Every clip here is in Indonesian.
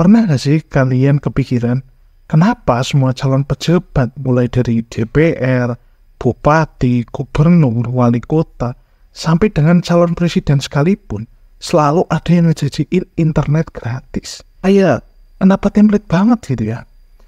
Pernah gak sih kalian kepikiran, kenapa semua calon pejabat mulai dari DPR, bupati, gubernur, wali kota, sampai dengan calon presiden sekalipun, selalu ada yang ngejanjiin internet gratis? Kenapa template banget gitu ya?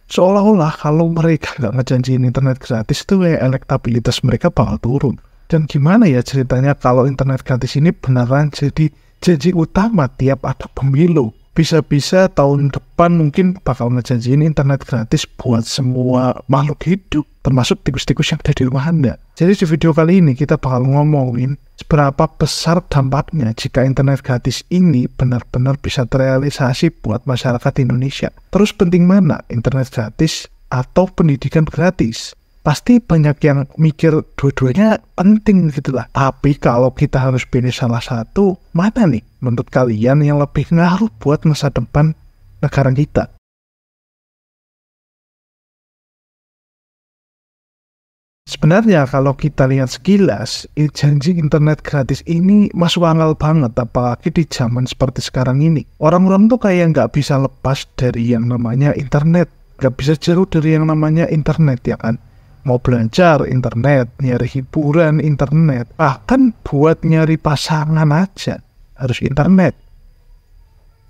Seolah-olah kalau mereka gak ngejanjiin internet gratis itu elektabilitas mereka bakal turun. Dan gimana ya ceritanya kalau internet gratis ini beneran jadi janji utama tiap ada pemilu? Bisa-bisa tahun depan mungkin bakal ngejanjiin internet gratis buat semua makhluk hidup, termasuk tikus-tikus yang ada di rumah Anda. Jadi di video kali ini kita bakal ngomongin seberapa besar dampaknya jika internet gratis ini benar-benar bisa terrealisasi buat masyarakat Indonesia. Terus penting mana internet gratis atau pendidikan gratis? Pasti banyak yang mikir dua-duanya penting gitulah. Tapi kalau kita harus pilih salah satu, mana nih menurut kalian yang lebih ngaruh buat masa depan negara kita? Sebenarnya kalau kita lihat sekilas, janji internet gratis ini masuk akal banget, apalagi di zaman seperti sekarang ini. Orang-orang tuh kayak nggak bisa lepas dari yang namanya internet, nggak bisa jauh dari yang namanya internet ya kan. Mau belajar internet, nyari hiburan internet, bahkan buat nyari pasangan aja harus internet.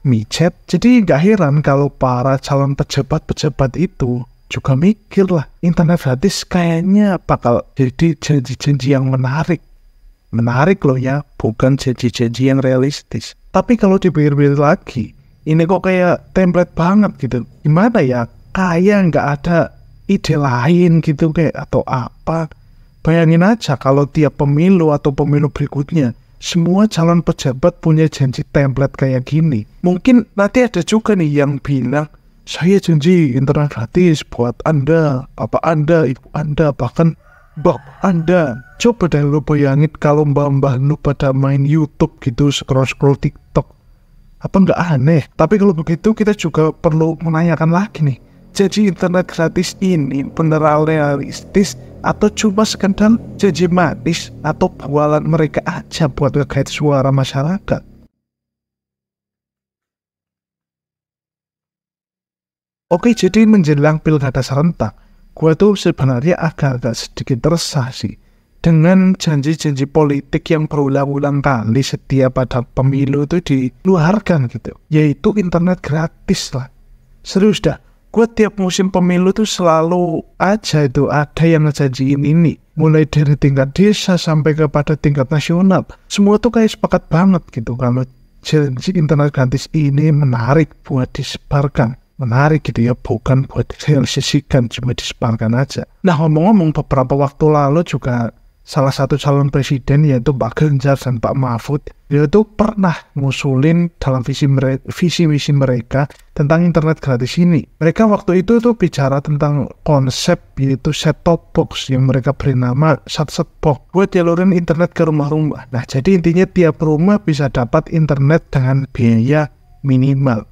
Micet, jadi nggak heran kalau para calon pejabat-pejabat itu juga mikir lah, internet gratis kayaknya bakal jadi janji-janji yang menarik. Menarik loh ya, bukan janji-janji yang realistis. Tapi kalau dipikir-pikir lagi, ini kok kayak template banget gitu. Gimana ya, kayak nggak ada ide lain gitu kayak atau apa. Bayangin aja kalau tiap pemilu atau pemilu berikutnya semua calon pejabat punya janji template kayak gini. Mungkin nanti ada juga nih yang bilang, saya janji internet gratis buat Anda, bapak Anda, ibu Anda, bahkan bapak Anda. Coba deh lo bayangin kalau mbak-mbak lu pada main YouTube gitu, scroll-scroll TikTok. Apa nggak aneh? Tapi kalau begitu kita juga perlu menanyakan lagi nih, janji internet gratis ini beneran realistis atau cuma sekedar janji manis atau bualan mereka aja buat ngegait suara masyarakat? Oke, jadi menjelang pilkada serentak, gue tuh sebenarnya agak-agak sedikit resah sih dengan janji-janji politik yang berulang-ulang kali setiap ada pemilu itu diluarkan gitu, yaitu internet gratis lah. Serius dah, gue tiap musim pemilu tuh selalu aja itu ada yang ngejanjiin ini. Mulai dari tingkat desa sampai kepada tingkat nasional. Semua tuh kayak sepakat banget gitu kalau janji internet gratis ini menarik buat disebarkan. Menarik gitu ya, bukan buat direalisasikan, cuma disebarkan aja. Nah ngomong-ngomong, beberapa waktu lalu juga salah satu calon presiden yaitu Pak Ganjar dan Pak Mahfud, dia itu pernah ngusulin dalam visi misi mereka tentang internet gratis ini. Mereka waktu itu tuh bicara tentang konsep yaitu set-top box yang mereka beri nama set-top box buat jalurin internet ke rumah-rumah. Nah jadi intinya tiap rumah bisa dapat internet dengan biaya minimal,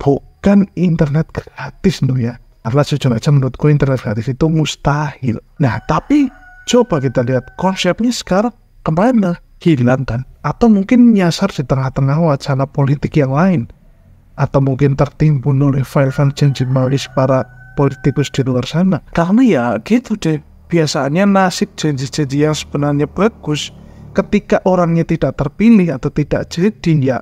bukan internet gratis loh ya. Karena jujur aja menurutku internet gratis itu mustahil. Nah tapi coba kita lihat konsepnya sekarang kemana? Hilang kan? Atau mungkin nyasar di tengah-tengah wacana politik yang lain? Atau mungkin tertimbun oleh file-file janji manis para politikus di luar sana? Karena ya gitu deh, biasanya nasib janji-janji yang sebenarnya bagus ketika orangnya tidak terpilih atau tidak jadi ya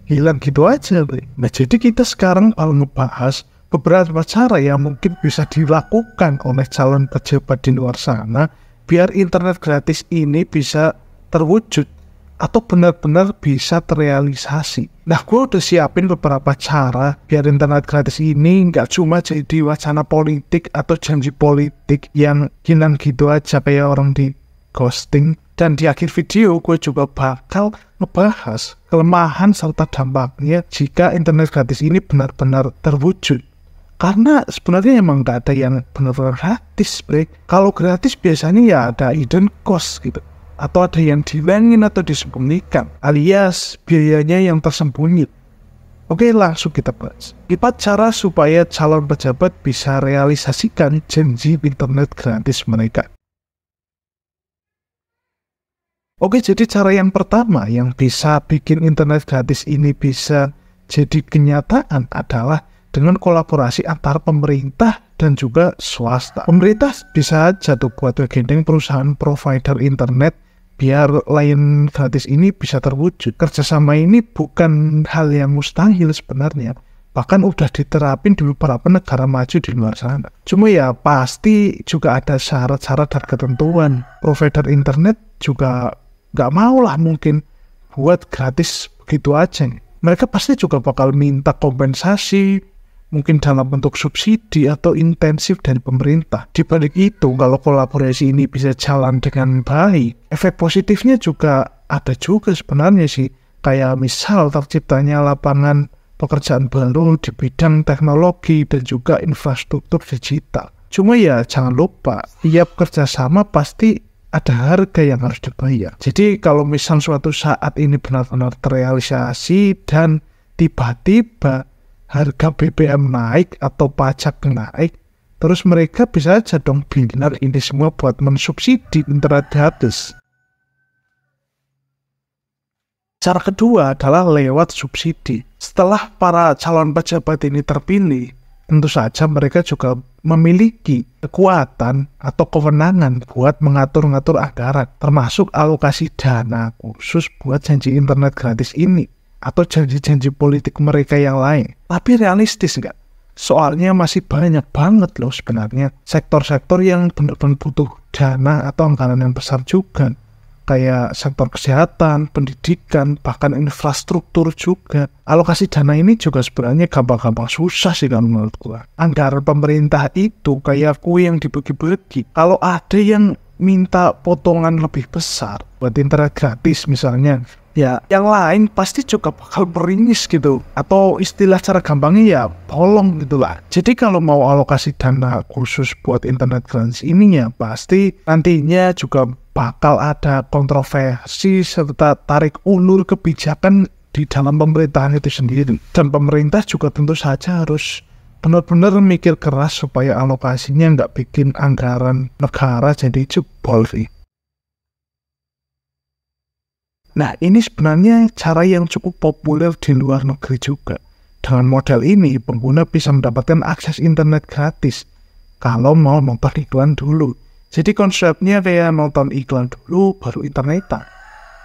hilang gitu aja deh. Nah jadi kita sekarang kalau ngebahas beberapa cara yang mungkin bisa dilakukan oleh calon pejabat di luar sana biar internet gratis ini bisa terwujud atau benar-benar bisa terrealisasi. Nah, gue udah siapin beberapa cara biar internet gratis ini nggak cuma jadi wacana politik atau janji politik yang hilang gitu aja kayak orang di ghosting. Dan di akhir video gue juga bakal ngebahas kelemahan serta dampaknya jika internet gratis ini benar-benar terwujud. Karena sebenarnya emang gak ada yang benar-benar gratis, Bre. Kalau gratis biasanya ya ada hidden cost gitu. Atau ada yang dihilangin atau disembunyikan, alias biayanya yang tersembunyi. Oke, langsung kita bahas. 4 cara supaya calon pejabat bisa realisasikan janji internet gratis mereka. Oke, jadi cara yang pertama yang bisa bikin internet gratis ini bisa jadi kenyataan adalah dengan kolaborasi antar pemerintah dan juga swasta. Pemerintah bisa aja tuh buat gandeng perusahaan provider internet biar layanan gratis ini bisa terwujud. Kerjasama ini bukan hal yang mustahil sebenarnya. Bahkan udah diterapin di beberapa negara maju di luar sana. Cuma ya pasti juga ada syarat-syarat dan ketentuan. Provider internet juga nggak mau lah mungkin buat gratis begitu aja. Mereka pasti juga bakal minta kompensasi, mungkin dalam bentuk subsidi atau intensif dari pemerintah. Di balik itu, kalau kolaborasi ini bisa jalan dengan baik, efek positifnya juga ada juga sebenarnya sih. Kayak misal terciptanya lapangan pekerjaan baru di bidang teknologi dan juga infrastruktur digital. Cuma ya jangan lupa, tiap kerjasama pasti ada harga yang harus dibayar. Jadi kalau misal suatu saat ini benar-benar terrealisasi dan tiba-tiba harga BBM naik atau pajak naik, terus mereka bisa aja dong bilang ini semua buat mensubsidi internet gratis. Cara kedua adalah lewat subsidi. Setelah para calon pejabat ini terpilih, tentu saja mereka juga memiliki kekuatan atau kewenangan buat mengatur-ngatur anggaran, termasuk alokasi dana khusus buat janji internet gratis ini atau janji-janji politik mereka yang lain. Tapi realistis nggak? Soalnya masih banyak banget loh sebenarnya sektor-sektor yang benar-benar butuh dana atau anggaran yang besar juga. Kayak sektor kesehatan, pendidikan, bahkan infrastruktur juga. Alokasi dana ini juga sebenarnya gampang-gampang susah sih kalau menurut gua. Anggaran pemerintah itu kayak kue yang dibagi-bagi. Kalau ada yang minta potongan lebih besar buat internet gratis misalnya, ya yang lain pasti juga bakal meringis gitu. Atau istilah cara gampangnya ya tolong gitu lah. Jadi kalau mau alokasi dana khusus buat internet gratis ini ya pasti nantinya juga bakal ada kontroversi serta tarik ulur kebijakan di dalam pemerintahan itu sendiri. Dan pemerintah juga tentu saja harus benar-benar mikir keras supaya alokasinya nggak bikin anggaran negara jadi jebol sih. Nah, ini sebenarnya cara yang cukup populer di luar negeri juga. Dengan model ini, pengguna bisa mendapatkan akses internet gratis kalau mau nonton iklan dulu. Jadi konsepnya kayak nonton iklan dulu, baru internetan.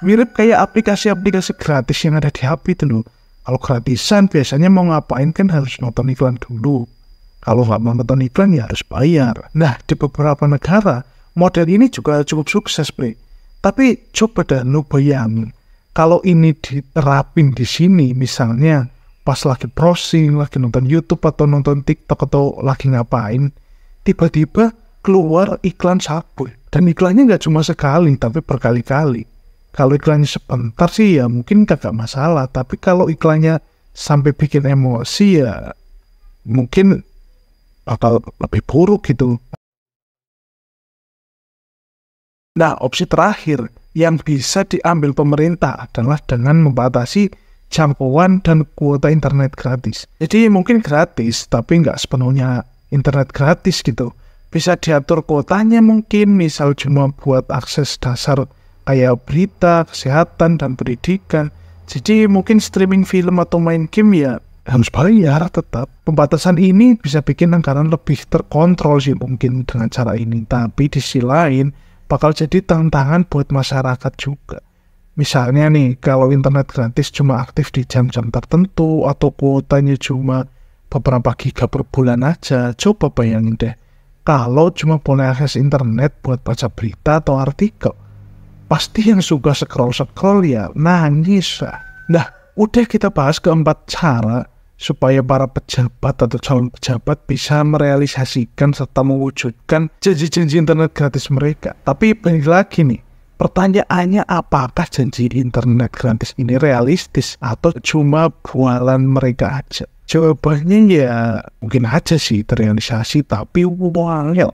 Mirip kayak aplikasi-aplikasi gratis yang ada di HP itu loh. Kalau gratisan biasanya mau ngapain kan harus nonton iklan dulu. Kalau nggak mau nonton iklan ya harus bayar. Nah, di beberapa negara, model ini juga cukup sukses, Bre. Tapi coba dah lu bayangin, kalau ini diterapin di sini, misalnya pas lagi browsing, lagi nonton YouTube atau nonton TikTok atau lagi ngapain, tiba-tiba keluar iklan sabun. Dan iklannya nggak cuma sekali, tapi berkali-kali. Kalau iklannya sebentar sih ya mungkin kagak masalah, tapi kalau iklannya sampai bikin emosi ya mungkin bakal lebih buruk gitu. Nah, opsi terakhir yang bisa diambil pemerintah adalah dengan membatasi jangkauan dan kuota internet gratis. Jadi mungkin gratis, tapi nggak sepenuhnya internet gratis gitu. Bisa diatur kuotanya mungkin, misal cuma buat akses dasar kayak berita, kesehatan, dan pendidikan. Jadi mungkin streaming film atau main game ya harus bayar tetap. Pembatasan ini bisa bikin anggaran lebih terkontrol sih mungkin dengan cara ini. Tapi di sisi lain, bakal jadi tantangan buat masyarakat juga. Misalnya nih, kalau internet gratis cuma aktif di jam-jam tertentu atau kuotanya cuma beberapa giga per bulan aja, coba bayangin deh. Kalau cuma boleh akses internet buat baca berita atau artikel, pasti yang suka scroll-scroll ya nangis. Nah, udah kita bahas keempat cara supaya para pejabat atau calon pejabat bisa merealisasikan serta mewujudkan janji-janji internet gratis mereka. Tapi balik lagi nih, pertanyaannya apakah janji internet gratis ini realistis atau cuma bualan mereka aja? Jawabannya ya mungkin aja sih terrealisasi, tapi wangel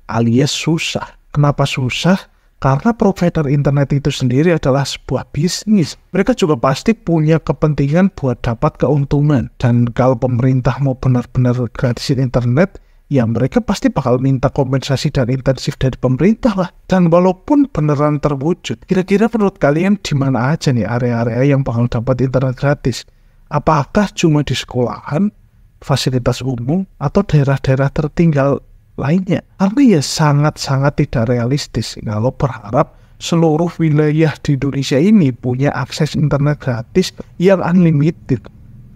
alias susah. Kenapa susah? Karena provider internet itu sendiri adalah sebuah bisnis. Mereka juga pasti punya kepentingan buat dapat keuntungan. Dan kalau pemerintah mau benar-benar gratisin internet, ya mereka pasti bakal minta kompensasi dan intensif dari pemerintah lah. Dan walaupun beneran terwujud, kira-kira menurut kalian di mana aja nih area-area yang bakal dapat internet gratis? Apakah cuma di sekolahan, fasilitas umum, atau daerah-daerah tertinggal lainnya? Karena ya sangat-sangat tidak realistis kalau berharap seluruh wilayah di Indonesia ini punya akses internet gratis yang unlimited.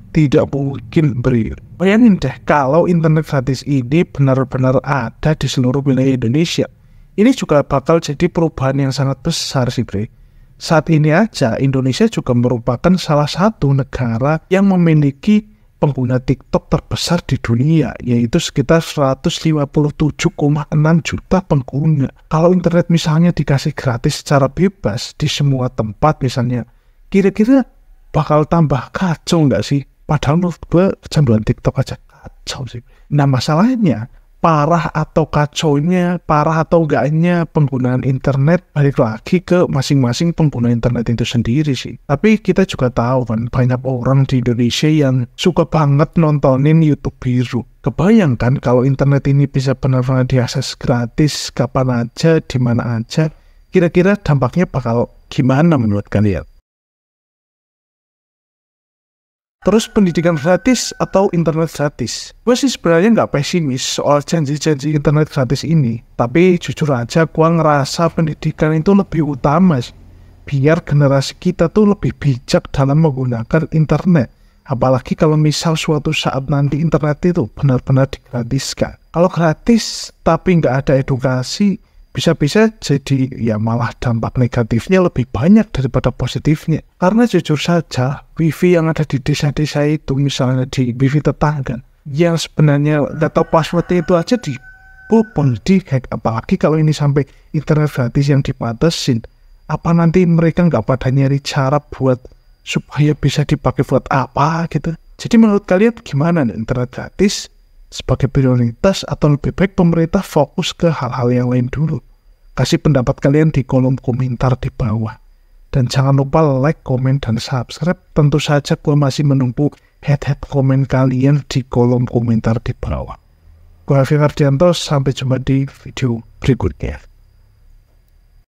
Tidak mungkin, Bre. Bayangin deh kalau internet gratis ini benar-benar ada di seluruh wilayah Indonesia. Ini juga bakal jadi perubahan yang sangat besar sih, Bre. Saat ini aja Indonesia juga merupakan salah satu negara yang memiliki pengguna TikTok terbesar di dunia, yaitu sekitar 157,6 juta pengguna. Kalau internet misalnya dikasih gratis secara bebas di semua tempat misalnya, kira-kira bakal tambah kacau nggak sih? Padahal menurut gue kecanduan TikTok aja kacau sih. Nah masalahnya, parah atau kacaunya, parah atau enggaknya penggunaan internet balik lagi ke masing-masing pengguna internet itu sendiri sih. Tapi kita juga tahu kan, banyak orang di Indonesia yang suka banget nontonin YouTube biru. Kebayangkan kalau internet ini bisa benar-benar diakses gratis kapan aja, di mana aja, kira-kira dampaknya bakal gimana menurut kalian? Terus pendidikan gratis atau internet gratis? Gue sih sebenarnya nggak pesimis soal janji-janji internet gratis ini. Tapi jujur aja gue ngerasa pendidikan itu lebih utama sih. Biar generasi kita tuh lebih bijak dalam menggunakan internet. Apalagi kalau misal suatu saat nanti internet itu benar-benar digratiskan. Kalau gratis tapi nggak ada edukasi, bisa-bisa jadi ya malah dampak negatifnya lebih banyak daripada positifnya. Karena jujur saja, wifi yang ada di desa-desa itu, misalnya di wifi tetangga, yang sebenarnya data passwordnya itu aja dibobol, dihack. Apalagi kalau ini sampai internet gratis yang dibatasin, apa nanti mereka nggak pada nyari cara buat supaya bisa dipakai buat apa gitu. Jadi menurut kalian gimana nih, internet gratis sebagai prioritas atau lebih baik pemerintah fokus ke hal-hal yang lain dulu? Kasih pendapat kalian di kolom komentar di bawah. Dan jangan lupa like, komen, dan subscribe. Tentu saja gue masih menunggu head komen kalian di kolom komentar di bawah. Gue Alfi Ferdianto, sampai jumpa di video berikutnya.